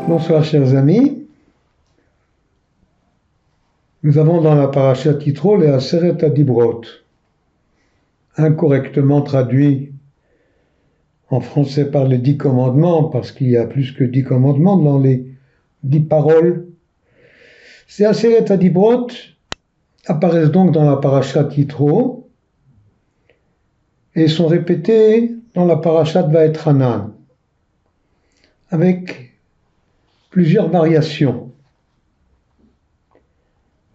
Bonsoir chers amis, nous avons dans la parashat Yitro les Aseret Adibrot, incorrectement traduit en français par les 10 commandements, parce qu'il y a plus que 10 commandements dans les 10 paroles. Ces Aseret Adibrot apparaissent donc dans la parashat Yitro et sont répétés dans la parashat Vaetranan, avec plusieurs variations.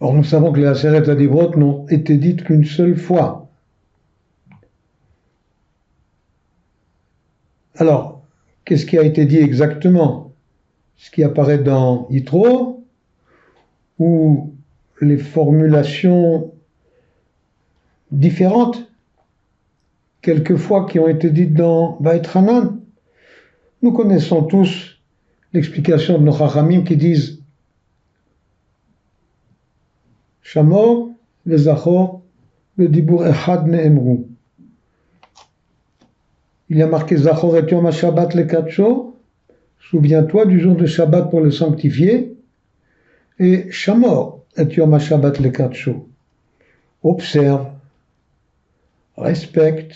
Or, nous savons que les Aseret Adibrot n'ont été dites qu'une seule fois. Alors, qu'est-ce qui a été dit exactement? Ce qui apparaît dans Yitro ou les formulations différentes, quelquefois qui ont été dites dans Vaetranan? Nous connaissons tous l'explication de nos Chachamim qui disent Shamor, Vezachor, Vedibur Echad Ne'emru. Il y a marqué Zachor et Yom HaShabbat Lekadsho, souviens-toi du jour de Shabbat pour le sanctifier, et Shamor et Yom HaShabbat Lekadsho. Observe, respecte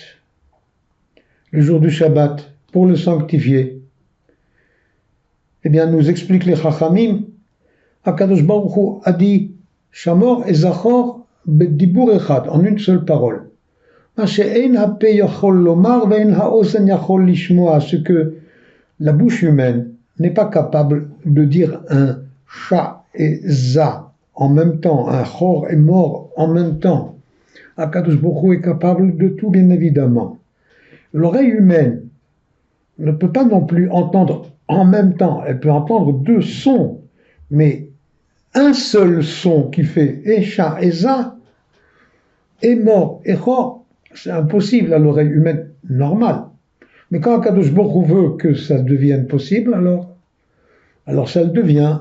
le jour du Shabbat pour le sanctifier. Eh bien, nous explique les Chachamim, Akadosh Baruch Hu a dit Shamor et Zachor bedibur echad, en une seule parole. Ce que la bouche humaine n'est pas capable de dire un cha et za en même temps, un chor et mort en même temps. Akadosh Baruch Hu est capable de tout, bien évidemment. L'oreille humaine ne peut pas non plus entendre en même temps, elle peut entendre deux sons, mais un seul son qui fait Echa et Za, et mort et Chor, c'est impossible à l'oreille humaine normale. Mais quand Akadosh Baruch Hu veut que ça devienne possible, alors ça le devient.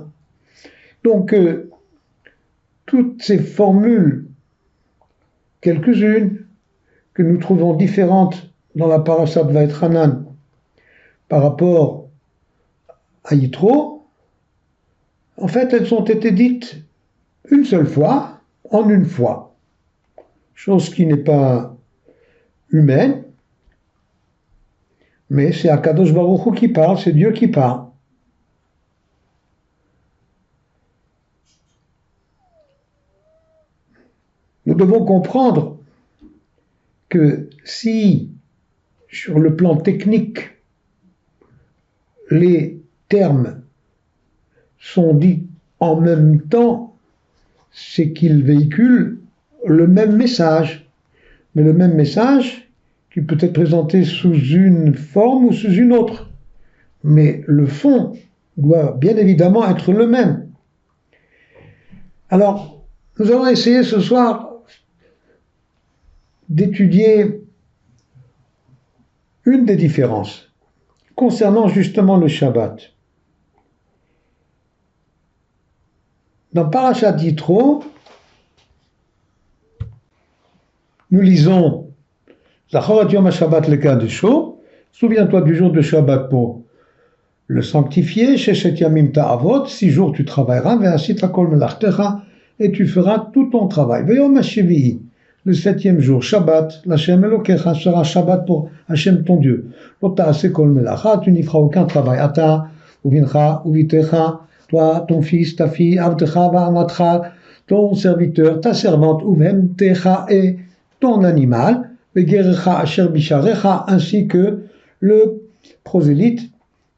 Donc, toutes ces formules, quelques-unes, que nous trouvons différentes dans la parashat Vaetranan par rapport à Yitro, en fait, elles ont été dites une seule fois, en une fois. Chose qui n'est pas humaine, mais c'est Akadosh Baruch Hu qui parle, c'est Dieu qui parle. Nous devons comprendre que si, sur le plan technique, les termes sont dits en même temps, c'est qu'ils véhiculent le même message, mais le même message qui peut être présenté sous une forme ou sous une autre. Mais le fond doit bien évidemment être le même. Alors, nous allons essayer ce soir d'étudier une des différences concernant justement le Shabbat. Dans Parashat Yitro, nous lisons Zachor et Yom HaShabbat Lekadesho, souviens-toi du jour de Shabbat pour le sanctifier, Sheshet Yamim Ta'avot, 6 jours tu travailleras, Ve'asit Hakol Melachtecha, et tu feras tout ton travail. Ve'yom HaShevi'i, le 7e jour, Shabbat, l'Hashem Elokecha sera Shabbat pour Hachem ton Dieu. Lo ta'aseh kol melacha, tu n'y feras aucun travail. Ata, uvincha, uvitecha, toi, ton fils, ta fille, avdecha, va'amatcha, ton serviteur, ta servante, uvemtecha, et ton animal, vegerecha asher bisharecha, ainsi que le prosélyte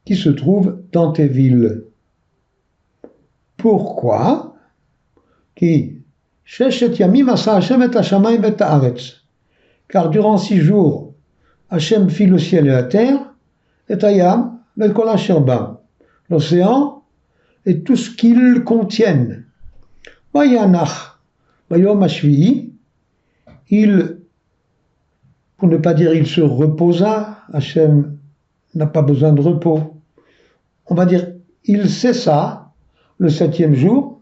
qui se trouve dans tes villes. Pourquoi? Qui? Sheshet yamim asa Hashem et hashamayim et haaretz. Car durant 6 jours, Hashem fit le ciel et la terre, et hayam, et kol asher bam, l'océan et tout ce qu'ils contiennent. Vayanach, vayom hashvi'i, pour ne pas dire il se reposa, Hashem n'a pas besoin de repos. On va dire il cessa le 7e jour.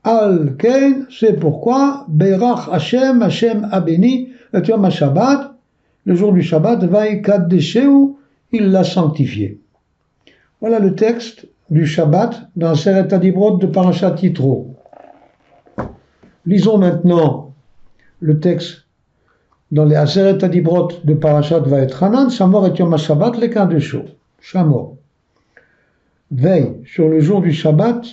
Al-Ken, c'est pourquoi Beirach Hashem, Hashem a béni, et Yom HaShabbat, le jour du Shabbat, Vaïkadesheu, il l'a sanctifié. Voilà le texte du Shabbat dans Seret Adibrot de Parashat Yitro. Lisons maintenant le texte dans les Aseret Adibrot de Parashat Vaetchanan, Shamor et Yom HaShabbat, les cas de chaud. Shamor. Veille sur le jour du Shabbat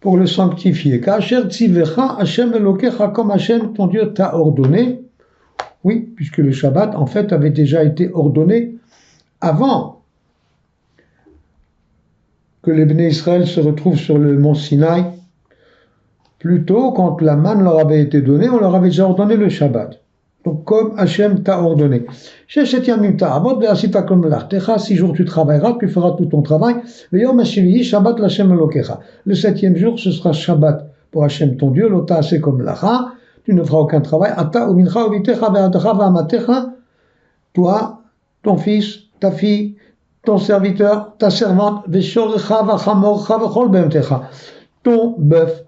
pour le sanctifier. Ka'asher tzivecha Hashem Elokecha, comme Hashem ton Dieu t'a ordonné. Oui, puisque le Shabbat en fait avait déjà été ordonné avant que les Bnei Israël se retrouvent sur le mont Sinaï. Plutôt, quand la manne leur avait été donnée, on leur avait déjà ordonné le Shabbat. Donc, comme Hachem t'a ordonné. 6 jours tu travailleras, tu feras tout ton travail. Le 7e jour, ce sera Shabbat pour Hachem ton Dieu. L'ota c'est comme l'acha, tu ne feras aucun travail. Ata umincha uvitecha ve'adacha ve'amatecha, toi, ton fils, ta fille, ton serviteur, ta servante, ve'shorecha ve'chamorcha ve'chol be'emtecha, ton bœuf,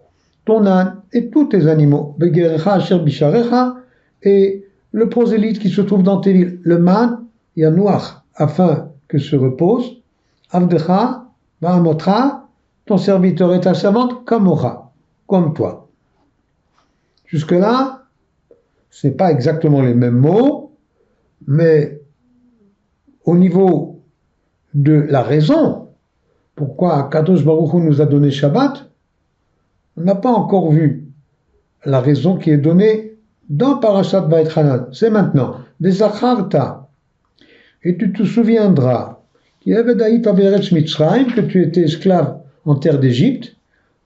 ton âne et tous tes animaux. Begerecha asher bisharecha, et le prosélyte qui se trouve dans tes villes, le man, yanouach, afin que se repose, avdecha, ba'amotra, ton serviteur et ta servante, kamocha, comme toi. Jusque-là, ce n'est pas exactement les mêmes mots, mais au niveau de la raison, pourquoi Kadosh Baruch Hu nous a donné Shabbat, on n'a pas encore vu la raison qui est donnée dans Parashat Vaetchanan. C'est maintenant. Vezacharta, et tu te souviendras que tu étais esclave en terre d'Égypte.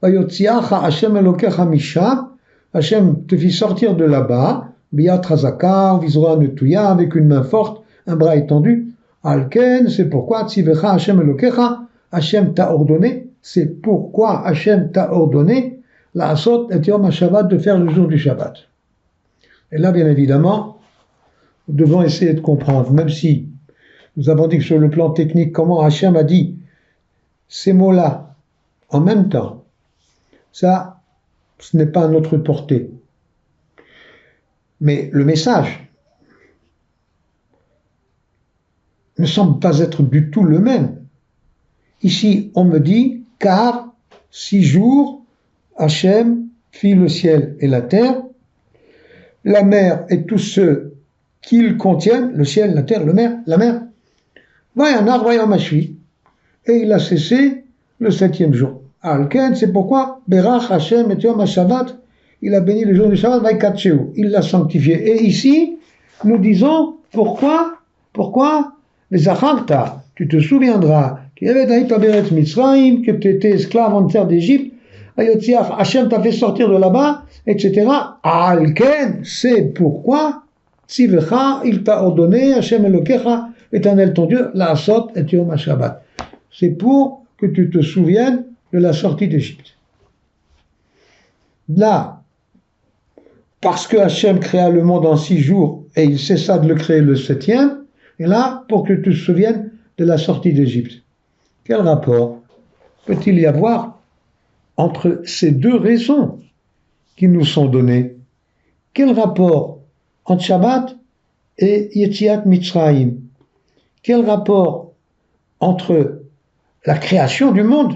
Vayotziacha Hashem Elokecha misham, Hashem te fit sortir de là-bas, biyat chazaka, vizroa netuya, avec une main forte, un bras étendu. Alken, c'est pourquoi tzivecha Hashem Elokecha, Hashem t'a ordonné, c'est pourquoi Hashem t'a ordonné la asot et yom ha-Shabbat, de faire le jour du Shabbat. Et là, bien évidemment, nous devons essayer de comprendre, même si nous avons dit que sur le plan technique, comment Hachem a dit ces mots-là en même temps, ça, ce n'est pas à notre portée. Mais le message ne semble pas être du tout le même. Ici, on me dit, car 6 jours, Hachem fit le ciel et la terre, la mer et tous ceux qu'ils contiennent, le ciel, la terre, la mer, et il a cessé le 7e jour. Alken, c'est pourquoi Berach Hashem et Yom HaShabbat, il a béni le jour du Shabbat, il l'a sanctifié. Et ici, nous disons pourquoi les Acharta, tu te souviendras, que tu étais esclave en terre d'Égypte, Hashem t'a fait sortir de là-bas, etc. Alken, c'est pourquoi, Tzivecha, il t'a ordonné, Hashem Elokecha, éternel ton Dieu, la asot et Yom HaShabbat. C'est pour que tu te souviennes de la sortie d'Égypte. Là, parce que Hashem créa le monde en 6 jours et il cessa de le créer le 7e, et là, pour que tu te souviennes de la sortie d'Égypte. Quel rapport peut-il y avoir entre ces deux raisons qui nous sont données? Quel rapport entre Shabbat et Yetziat Mitzrayim? Quel rapport entre la création du monde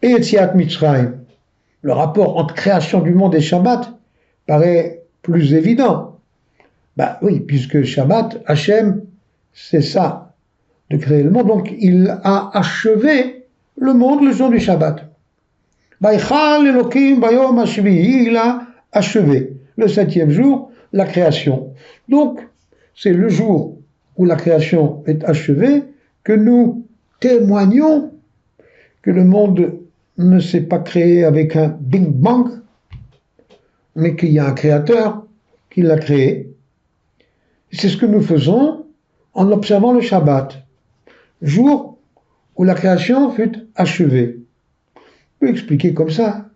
et Yetziat Mitzrayim? Le rapport entre création du monde et Shabbat paraît plus évident. Ben oui, puisque Shabbat, Hachem, c'est ça, de créer le monde. Donc il a achevé le monde le jour du Shabbat. Vaychal Elokim bayom hashvi'i, il a achevé le 7e jour, la création. Donc c'est le jour où la création est achevée que nous témoignons que le monde ne s'est pas créé avec un Big Bang, mais qu'il y a un créateur qui l'a créé. C'est ce que nous faisons en observant le Shabbat, jour où la création fut achevée. On peut expliquer comme ça,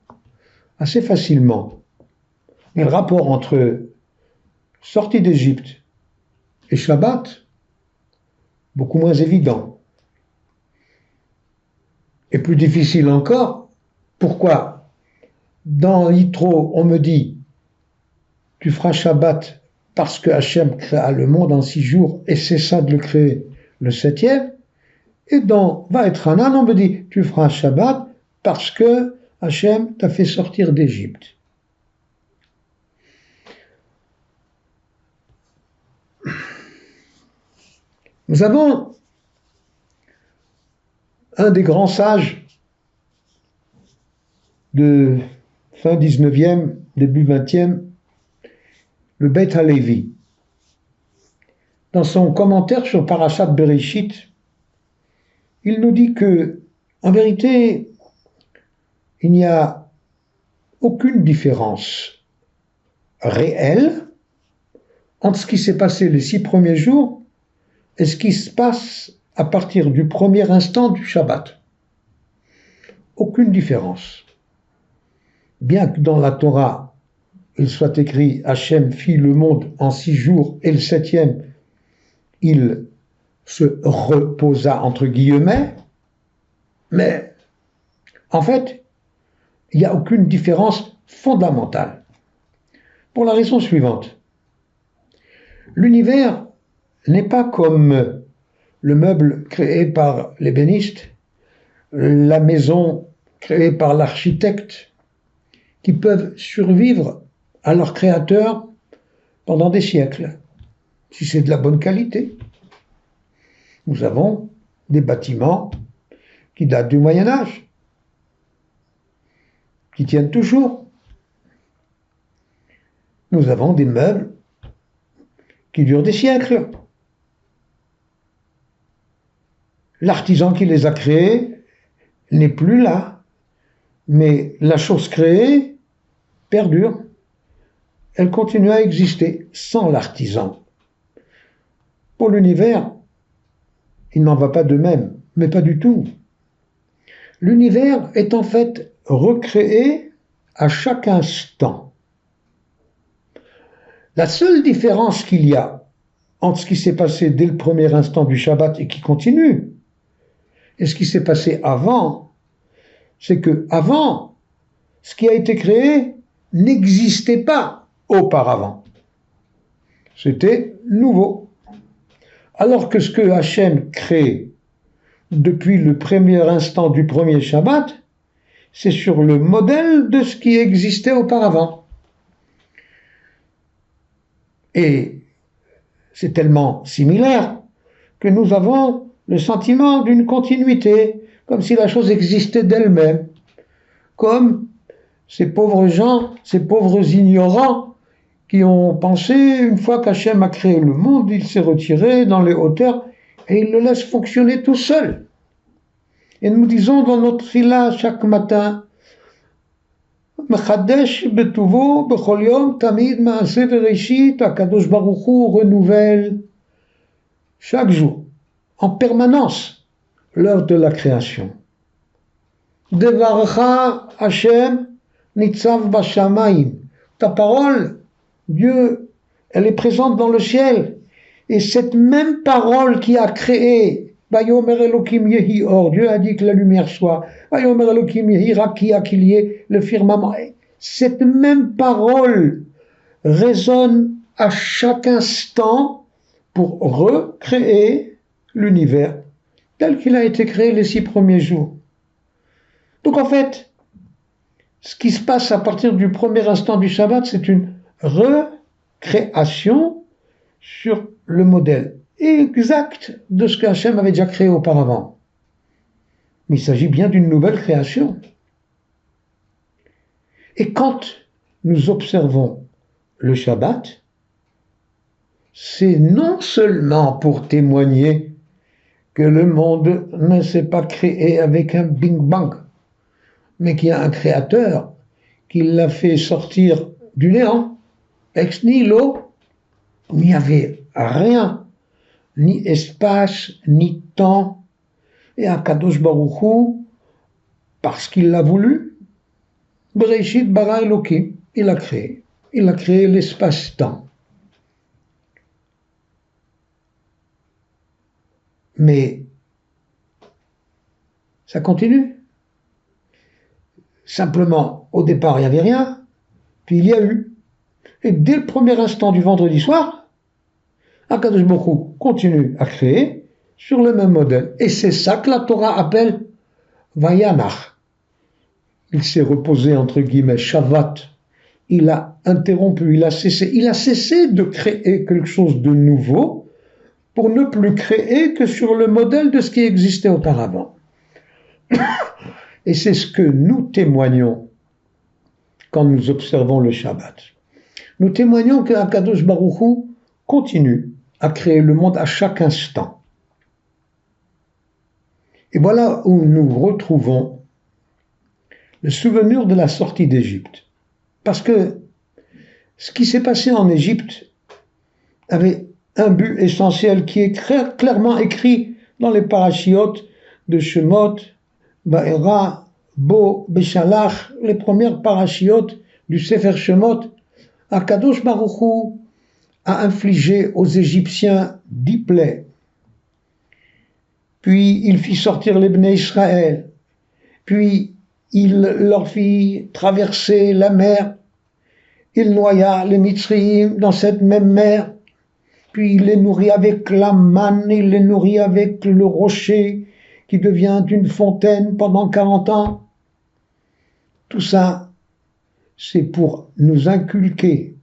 assez facilement. Mais le rapport entre sortie d'Égypte et Shabbat, beaucoup moins évident. Et plus difficile encore, pourquoi dans Yitro, on me dit tu feras Shabbat parce que Hachem créa le monde en 6 jours et cessa de le créer le 7e, Et dans Vaetranan, on me dit, tu feras Shabbat parce que Hachem t'a fait sortir d'Égypte. Nous avons un des grands sages de fin 19e, début 20e, le Beit HaLevi. Dans son commentaire sur Parashat Bereshit, il nous dit que, en vérité, il n'y a aucune différence réelle entre ce qui s'est passé les 6 premiers jours et ce qui se passe à partir du premier instant du Shabbat. Aucune différence. Bien que dans la Torah, il soit écrit « Hachem fit le monde en 6 jours et le 7e, il se reposa entre guillemets », mais en fait, il n'y a aucune différence fondamentale. Pour la raison suivante. L'univers n'est pas comme le meuble créé par l'ébéniste, la maison créée par l'architecte, qui peuvent survivre à leur créateur pendant des siècles, si c'est de la bonne qualité. Nous avons des bâtiments qui datent du Moyen-Âge, qui tiennent toujours. Nous avons des meubles qui durent des siècles. L'artisan qui les a créés n'est plus là, mais la chose créée perdure. Elle continue à exister sans l'artisan. Pour l'univers, il n'en va pas de même, mais pas du tout. L'univers est en fait recréé à chaque instant. La seule différence qu'il y a entre ce qui s'est passé dès le premier instant du Shabbat et qui continue, et ce qui s'est passé avant, c'est que avant, ce qui a été créé n'existait pas auparavant. C'était nouveau. Alors que ce que Hachem crée depuis le premier instant du premier Shabbat, c'est sur le modèle de ce qui existait auparavant. Et c'est tellement similaire que nous avons le sentiment d'une continuité, comme si la chose existait d'elle-même, comme ces pauvres gens, ces pauvres ignorants qui ont pensé, une fois qu'Hachem a créé le monde, il s'est retiré dans les hauteurs et il le laisse fonctionner tout seul. Et nous disons dans notre fila chaque matin, Mechadesh betuvo bechol yom tamid maaseh bereshit, HaKadosh Baruch Hu renouvelle chaque jour, en permanence, l'heure de la création. Devarcha Hashem nitzav bashamayim. Ta parole, Dieu, elle est présente dans le ciel. Et cette même parole qui a créé, Vayomer Elokim yehi or, Dieu a dit que la lumière soit, Vayomer Elokim yehi rakia, qu'il y ait le firmament. Cette même parole résonne à chaque instant pour recréer l'univers tel qu'il a été créé les 6 premiers jours. Donc en fait, ce qui se passe à partir du premier instant du Shabbat, c'est une recréation sur le modèle exact de ce que Hachem avait déjà créé auparavant. Mais il s'agit bien d'une nouvelle création. Et quand nous observons le Shabbat, c'est non seulement pour témoigner que le monde ne s'est pas créé avec un Big Bang, mais qu'il y a un créateur qui l'a fait sortir du néant, ex nihilo. Il n'y avait rien, ni espace, ni temps. Et HaKadosh Baruch Hu, parce qu'il l'a voulu, Bereshit bara Elokim, il a créé l'espace-temps. Mais ça continue. Simplement, au départ, il n'y avait rien, puis il y a eu. Et dès le premier instant du vendredi soir, HaKadosh Baruch Hu continue à créer, sur le même modèle. Et c'est ça que la Torah appelle Vayanach. Il s'est reposé, entre guillemets, Shabbat. Il a interrompu, il a cessé de créer quelque chose de nouveau pour ne plus créer que sur le modèle de ce qui existait auparavant. Et c'est ce que nous témoignons quand nous observons le Shabbat. Nous témoignons que Akadosh Baruch Hu continue à créer le monde à chaque instant. Et voilà où nous retrouvons le souvenir de la sortie d'Égypte. Parce que ce qui s'est passé en Égypte avait un but essentiel qui est clairement écrit dans les parachiotes de Shemot, Ba'era, Bo, Beshalach, les premières parachiotes du Sefer Shemot. Akadosh Baruch Hu a infligé aux Égyptiens 10 plaies. Puis il fit sortir les Bnei Israël. Puis il leur fit traverser la mer. Il noya les Mitzrayim dans cette même mer. Puis il les nourrit avec la manne, il les nourrit avec le rocher qui devient une fontaine pendant 40 ans. Tout ça, c'est pour nous inculquer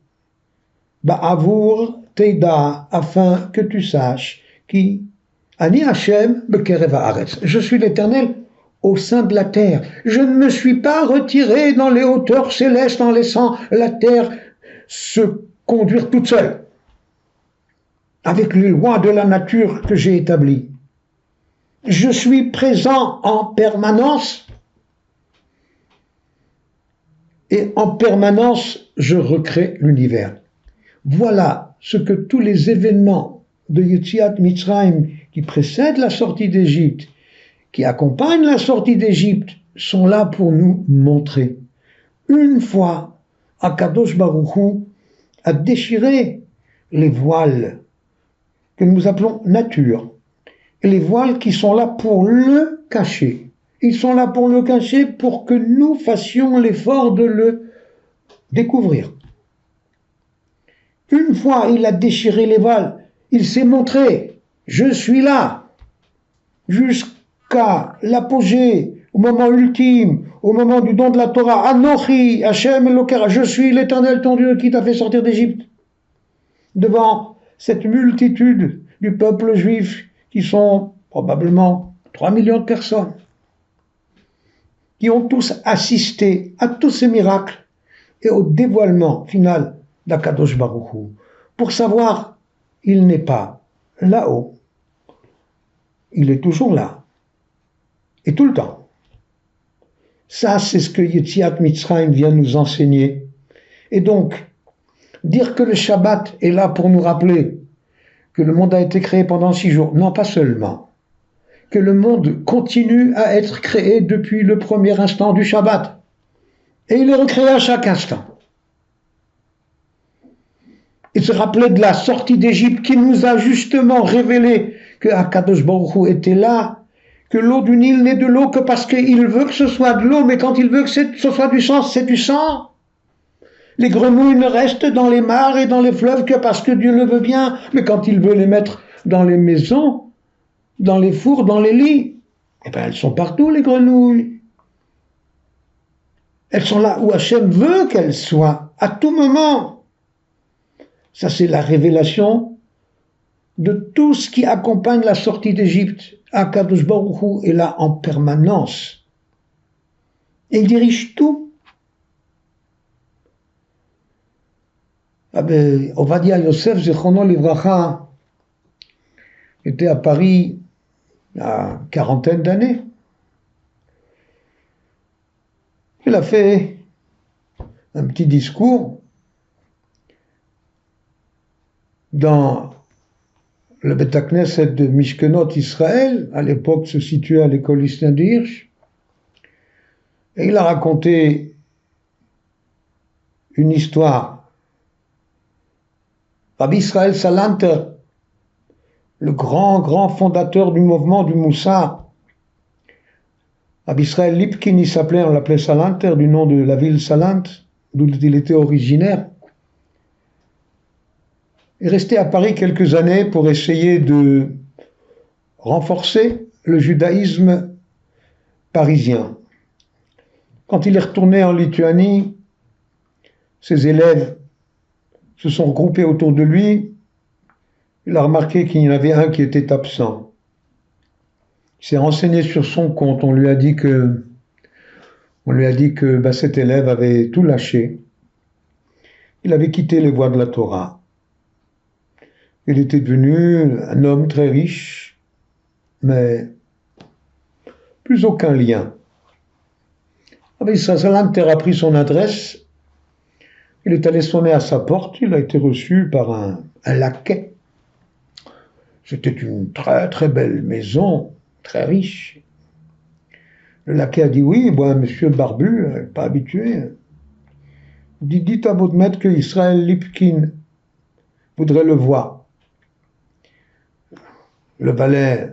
Ba'avour Teida, afin que tu saches qui Ani Hashem Bekerev Haaretz. Je suis l'Éternel au sein de la terre. Je ne me suis pas retiré dans les hauteurs célestes en laissant la terre se conduire toute seule avec les lois de la nature que j'ai établies. Je suis présent en permanence et en permanence je recrée l'univers. Voilà ce que tous les événements de Yetziat Mitzrayim qui précèdent la sortie d'Égypte, qui accompagnent la sortie d'Égypte, sont là pour nous montrer. Une fois, Akadosh Baruch Hu a déchiré les voiles que nous appelons nature, et les voiles qui sont là pour le cacher. Ils sont là pour le cacher pour que nous fassions l'effort de le découvrir. Une fois il a déchiré les voiles, il s'est montré, je suis là, jusqu'à l'apogée, au moment ultime, au moment du don de la Torah, Anochi, Hashem Elokecha, je suis l'Éternel ton Dieu qui t'a fait sortir d'Égypte. Devant cette multitude du peuple juif, qui sont probablement 3 millions de personnes, qui ont tous assisté à tous ces miracles et au dévoilement final d'Akadosh Baruch Hu. Pour savoir, il n'est pas là-haut, il est toujours là, et tout le temps. Ça, c'est ce que Yetziat Mitzrayim vient nous enseigner. Et donc, dire que le Shabbat est là pour nous rappeler que le monde a été créé pendant 6 jours, non pas seulement, que le monde continue à être créé depuis le premier instant du Shabbat, et il est recréé à chaque instant. Et se rappeler de la sortie d'Égypte qui nous a justement révélé que Akadosh Baruch Hu était là, que l'eau du Nil n'est de l'eau que parce qu'il veut que ce soit de l'eau, mais quand il veut que ce soit du sang, c'est du sang. Les grenouilles ne restent dans les mares et dans les fleuves que parce que Dieu le veut bien, mais quand il veut les mettre dans les maisons, dans les fours, dans les lits, eh bien elles sont partout les grenouilles. Elles sont là où Hachem veut qu'elles soient, à tout moment. Ça c'est la révélation de tout ce qui accompagne la sortie d'Égypte. Akadosh Baruch Hu est là en permanence. Et il dirige tout. Ovadia Yosef, Zechrono Livracha, était à Paris il y a une quarantaine d'années. Il a fait un petit discours dans le Beth Knesset de Mishkenot Israël, à l'époque se situait à l'école lycéenne de Hirsch, et il a raconté une histoire. Rabbi Israël Salanter, le grand fondateur du mouvement du Moussar, Rabbi Israël Lipkin, on l'appelait Salanter, du nom de la ville Salant, d'où il était originaire, est resté à Paris quelques années pour essayer de renforcer le judaïsme parisien. Quand il est retourné en Lituanie, ses élèves se sont regroupés autour de lui. Il a remarqué qu'il y en avait un qui était absent. Il s'est renseigné sur son compte. On lui a dit que cet élève avait tout lâché. Il avait quitté les voies de la Torah. Il était devenu un homme très riche, mais plus aucun lien. Rabbi Israël Salanter a pris son adresse. Il est allé sonner à sa porte. Il a été reçu par un laquais. C'était une très très belle maison, très riche. Le laquais a dit oui, bon, monsieur Barbu, pas habitué. Dites à votre maître que Israël Lipkin voudrait le voir. Le valet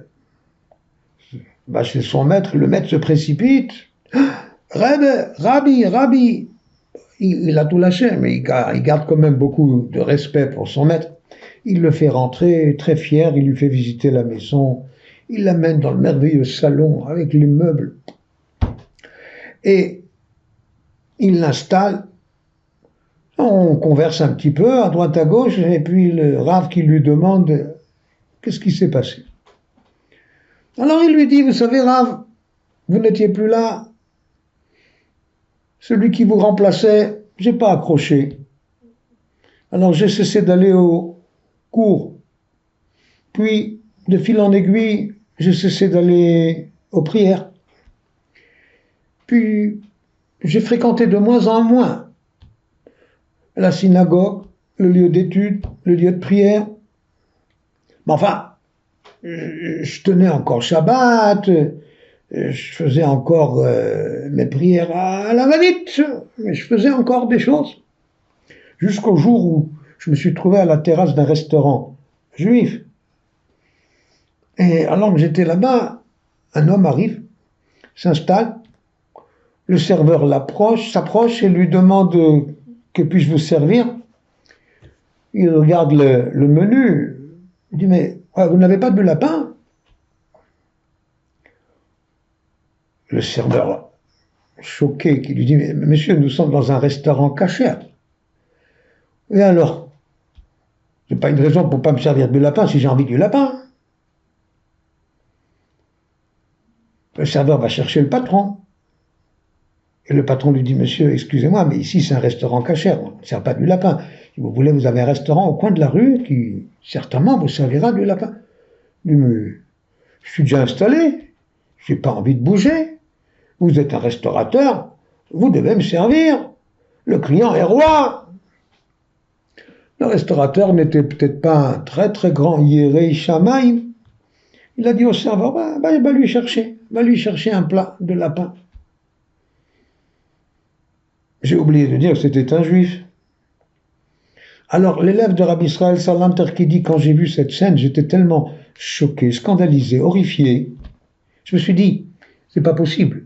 va chez son maître, le maître se précipite. Rabbi, il a tout lâché, mais il garde quand même beaucoup de respect pour son maître. Il le fait rentrer très fier, il lui fait visiter la maison, il l'amène dans le merveilleux salon avec les meubles. Et il l'installe, on converse un petit peu à droite à gauche, et puis le Rav qui lui demande qu'est-ce qui s'est passé. Alors il lui dit, vous savez Rav, vous n'étiez plus là, celui qui vous remplaçait, j'ai pas accroché. Alors j'ai cessé d'aller au cours, puis de fil en aiguille, j'ai cessé d'aller aux prières. Puis j'ai fréquenté de moins en moins la synagogue, le lieu d'étude, le lieu de prière. Mais enfin, je tenais encore Shabbat, je faisais encore mes prières à la va-vite, mais je faisais encore des choses. Jusqu'au jour où je me suis trouvé à la terrasse d'un restaurant juif. Et alors que j'étais là-bas, un homme arrive, s'installe, le serveur s'approche et lui demande que puis-je vous servir. Il regarde le menu, il dit mais vous n'avez pas de lapin? Le serveur, choqué, qui lui dit mais monsieur, nous sommes dans un restaurant kasher. Et alors, c'est pas une raison pour pas me servir du lapin si j'ai envie du lapin. Le serveur va chercher le patron. Et le patron lui dit, monsieur, excusez-moi, mais ici c'est un restaurant kasher, on ne sert pas du lapin. Si vous voulez, vous avez un restaurant au coin de la rue qui, certainement, vous servira du lapin. Il dit, mais je suis déjà installé, je n'ai pas envie de bouger. Vous êtes un restaurateur, vous devez me servir. Le client est roi. Le restaurateur n'était peut-être pas un très très grand Yérei Shamaïm. Il a dit au serveur, va lui chercher un plat de lapin. J'ai oublié de dire que c'était un juif. Alors l'élève de Rabbi Israël Salanter qui dit, quand j'ai vu cette scène, j'étais tellement choqué, scandalisé, horrifié. Je me suis dit, c'est pas possible.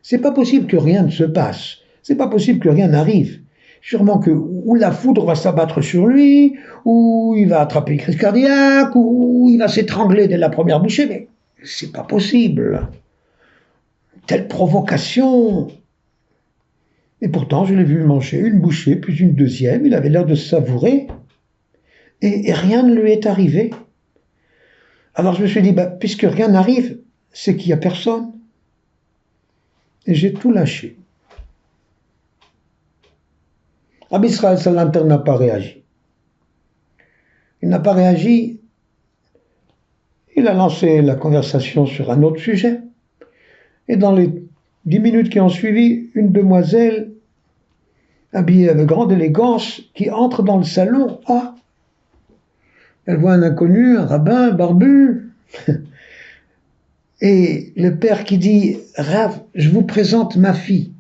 C'est pas possible que rien ne se passe. C'est pas possible que rien n'arrive. Sûrement que ou la foudre va s'abattre sur lui, ou il va attraper une crise cardiaque, ou il va s'étrangler dès la première bouchée, mais c'est pas possible. Telle provocation. Et pourtant, je l'ai vu manger une bouchée, puis une deuxième, il avait l'air de savourer, et rien ne lui est arrivé. Alors je me suis dit, puisque rien n'arrive, c'est qu'il n'y a personne. Et j'ai tout lâché. Rabbi Israël Salanter n'a pas réagi. Il n'a pas réagi. Il a lancé la conversation sur un autre sujet. Et dans les 10 minutes qui ont suivi, une demoiselle, habillée avec grande élégance, qui entre dans le salon. Ah, elle voit un inconnu, un rabbin, barbu. Et le père qui dit, Rav, je vous présente ma fille.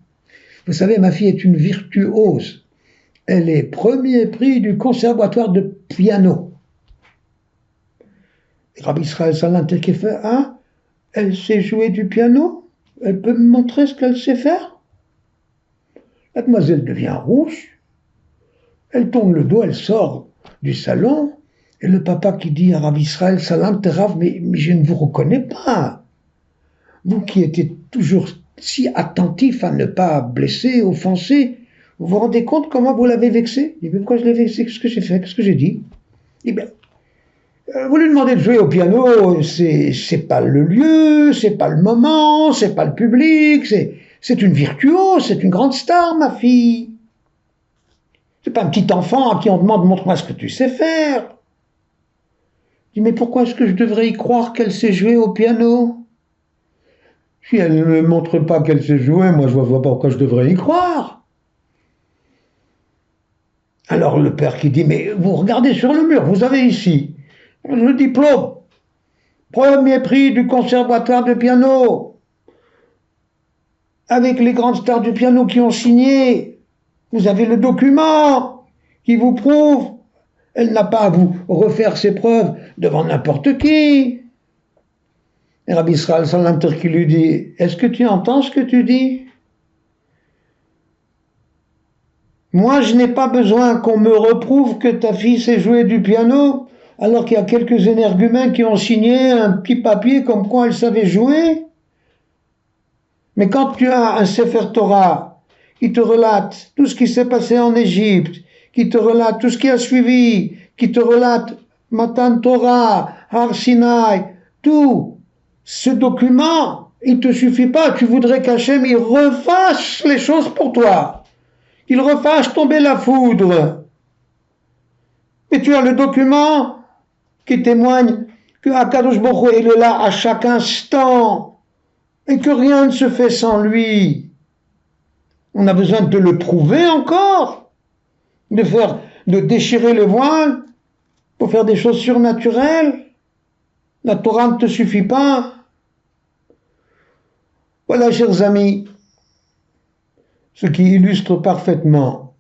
Vous savez, ma fille est une virtuose. Elle est premier prix du conservatoire de piano. Et Rabbi Israël Salanter qui fait, ah, elle sait jouer du piano? Elle peut me montrer ce qu'elle sait faire? La demoiselle devient rouge. Elle tourne le dos, elle sort du salon. Et le papa qui dit à Rav Israël, Salam Terav, mais je ne vous reconnais pas. Vous qui étiez toujours si attentif à ne pas blesser, offenser, vous vous rendez compte comment vous l'avez vexé? Il dit, mais pourquoi je l'ai vexé? Qu'est-ce que j'ai fait? Qu'est-ce que j'ai dit? Il dit, vous lui demandez de jouer au piano, c'est pas le lieu, c'est pas le moment, c'est pas le public, c'est une virtuose, c'est une grande star, ma fille. C'est pas un petit enfant à qui on demande montre-moi ce que tu sais faire. Je dis mais pourquoi est-ce que je devrais y croire qu'elle sait jouer au piano? Si elle ne me montre pas qu'elle sait jouer, moi je vois pas pourquoi je devrais y croire. Alors le père qui dit mais vous regardez sur le mur, vous avez ici le diplôme, premier prix du conservatoire de piano, avec les grandes stars du piano qui ont signé. Vous avez le document qui vous prouve. Elle n'a pas à vous refaire ses preuves devant n'importe qui. Et Rabbi Israël Salanter qui lui dit, est-ce que tu entends ce que tu dis? Moi, je n'ai pas besoin qu'on me reprouve que ta fille sait jouer du piano, alors qu'il y a quelques énergumènes qui ont signé un petit papier comme quoi elle savait jouer. Mais quand tu as un Sefer Torah qui te relate tout ce qui s'est passé en Égypte, qui te relate tout ce qui a suivi, qui te relate Matan Torah, Har Sinai, tout ce document, il ne te suffit pas. Tu voudrais qu'Hachem il refasse les choses pour toi, qu'il refasse tomber la foudre. Et tu as le document qui témoigne que Akadosh Baruch Hu est là à chaque instant et que rien ne se fait sans lui. On a besoin de le prouver encore, de déchirer le voile pour faire des choses surnaturelles. La Torah ne te suffit pas. Voilà, chers amis, ce qui illustre parfaitement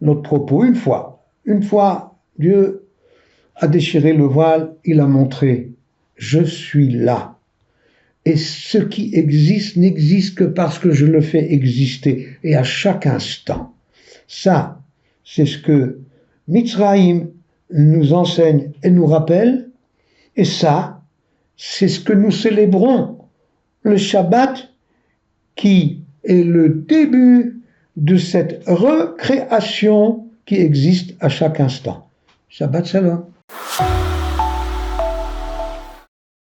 notre propos. Une fois, Dieu a déchiré le voile, il a montré, je suis là. Et ce qui existe n'existe que parce que je le fais exister, et à chaque instant. Ça, c'est ce que Mitzrayim nous enseigne et nous rappelle, et ça, c'est ce que nous célébrons, le Shabbat, qui est le début de cette recréation qui existe à chaque instant. Shabbat Shalom.